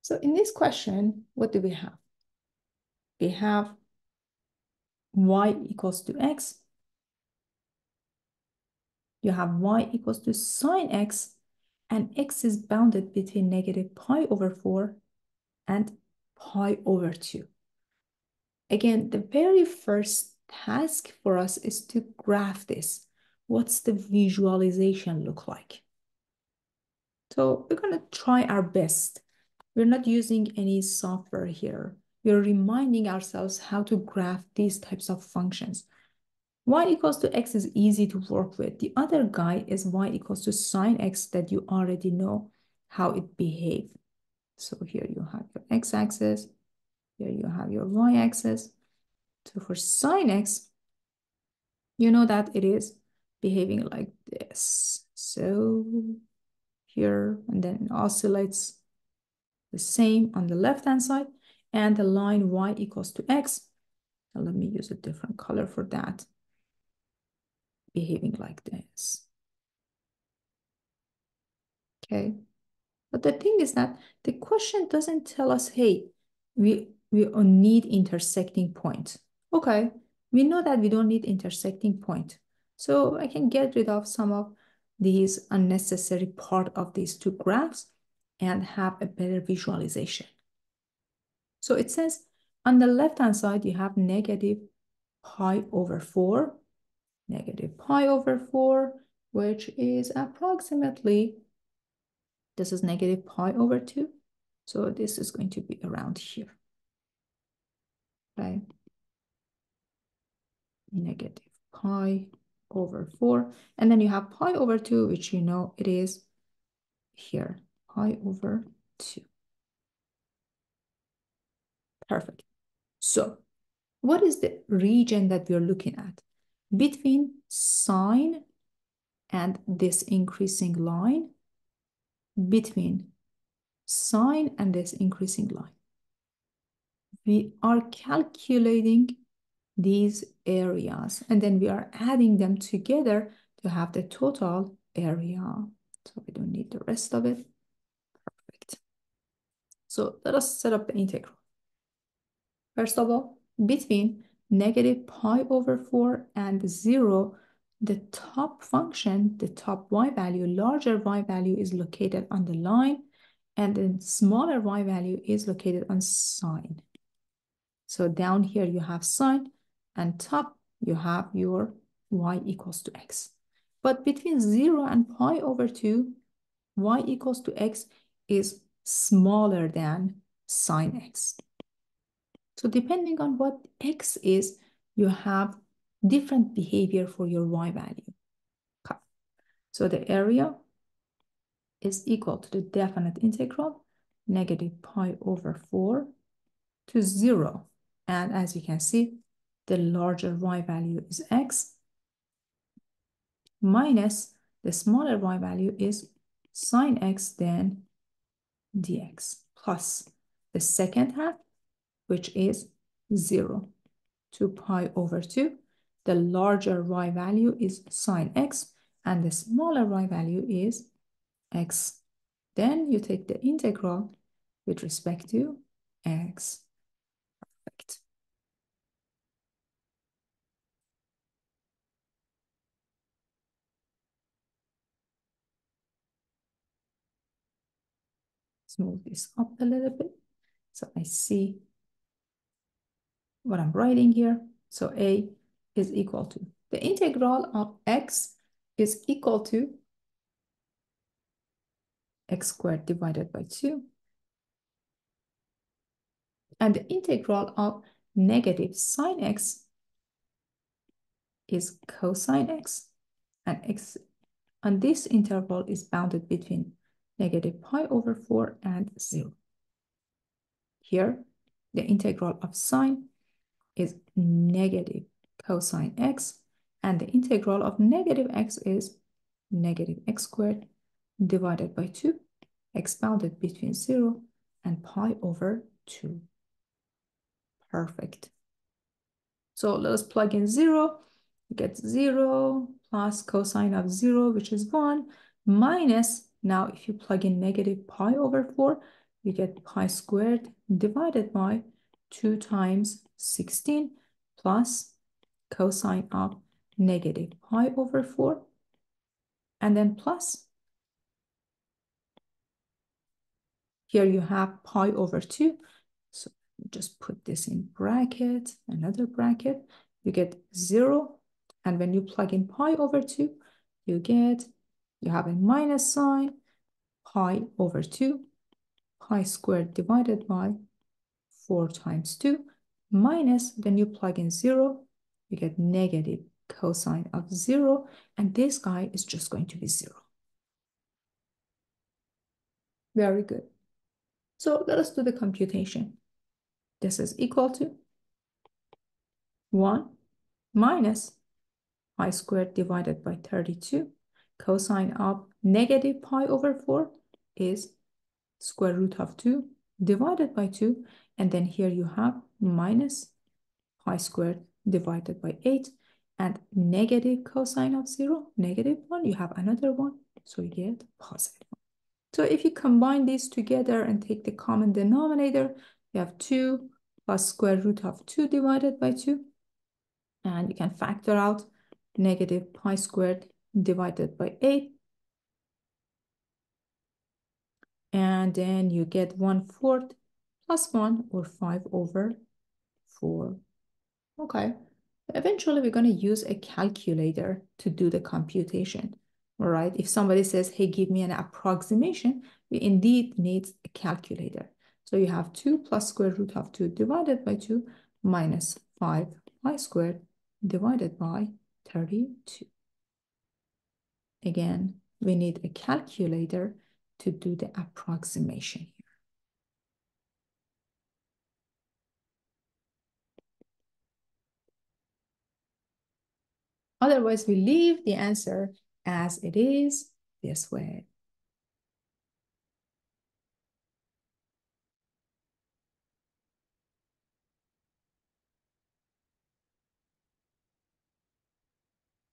So in this question, what do we have? We have y equals to x. You have y equals to sine x, and x is bounded between negative pi over 4 and pi over 2. Again, the very first task for us is to graph this. What's the visualization look like? So we're going to try our best. We're not using any software here. We're reminding ourselves how to graph these types of functions. Y equals to x is easy to work with. The other guy is y equals to sine x that you already know how it behaves. So here you have your x-axis, here you have your y-axis. So for sine x, you know that it is behaving like this. So here, and then it oscillates the same on the left-hand side, and the line y equals to x. Now let me use a different color for that. Behaving like this. Okay. But the thing is that the question doesn't tell us, hey, we need intersecting point. Okay, we know that we don't need intersecting point. So I can get rid of some of these unnecessary part of these two graphs and have a better visualization. So it says on the left-hand side, you have negative pi over 4, negative pi over 4, which is approximately, this is negative pi over 2. So this is going to be around here, right? Negative pi over 4. And then you have pi over 2, which you know it is here, pi over 2. Perfect. So what is the region that we're looking at? Between sine and this increasing line, between sine and this increasing line. We are calculating these areas, and then we are adding them together to have the total area. So we don't need the rest of it. Perfect. So let us set up the integral. First of all, between negative pi over 4 and 0, the top function, the top y value, larger y value is located on the line, and the smaller y value is located on sine. So down here you have sine, and top you have your y equals to x. But between 0 and pi over 2, y equals to x is smaller than sine x. So depending on what x is, you have different behavior for your y value. Okay. So the area is equal to the definite integral, negative pi over 4 to 0. And as you can see, the larger y value is x, minus the smaller y value is sine x, then dx, plus the second half, which is 0 to pi over 2. The larger y value is sine x, and the smaller y value is x. Then you take the integral with respect to x. Perfect. Let's move this up a little bit so I see what I'm writing here. So a is equal to, the integral of x is equal to x squared divided by 2. And the integral of negative sine x is cosine x, and x on this interval is bounded between negative pi over 4 and 0. Here, the integral of sine is negative cosine x, and the integral of negative x is negative x squared divided by 2, x bounded between 0 and pi over 2. Perfect. So let us plug in 0. You get 0 plus cosine of 0, which is 1, minus, now if you plug in negative pi over 4, you get pi squared divided by 2 times 16 plus cosine of negative pi over 4, and then plus, here you have pi over 2. So just put this in bracket, another bracket, you get 0. And when you plug in pi over 2, you have a minus sign, pi over 2, pi squared divided by 4 times 2, minus, then you plug in 0, you get negative cosine of 0, and this guy is just going to be 0. Very good. So let us do the computation. This is equal to 1 minus pi squared divided by 32. Cosine of negative pi over 4 is square root of 2 divided by 2. And then here you have minus pi squared divided by 8. And negative cosine of 0, negative 1, you have another 1. So you get positive 1. So if you combine these together and take the common denominator, you have 2 plus square root of 2 divided by 2. And you can factor out negative pi squared divided by 8. And then you get 1/4 plus 1, or 5 over 4. Okay. Eventually, we're going to use a calculator to do the computation. All right. If somebody says, hey, give me an approximation, we indeed need a calculator. So you have 2 plus square root of 2 divided by 2 minus 5 pi squared divided by 32. Again, we need a calculator to do the approximation here. Otherwise, we leave the answer as it is this way.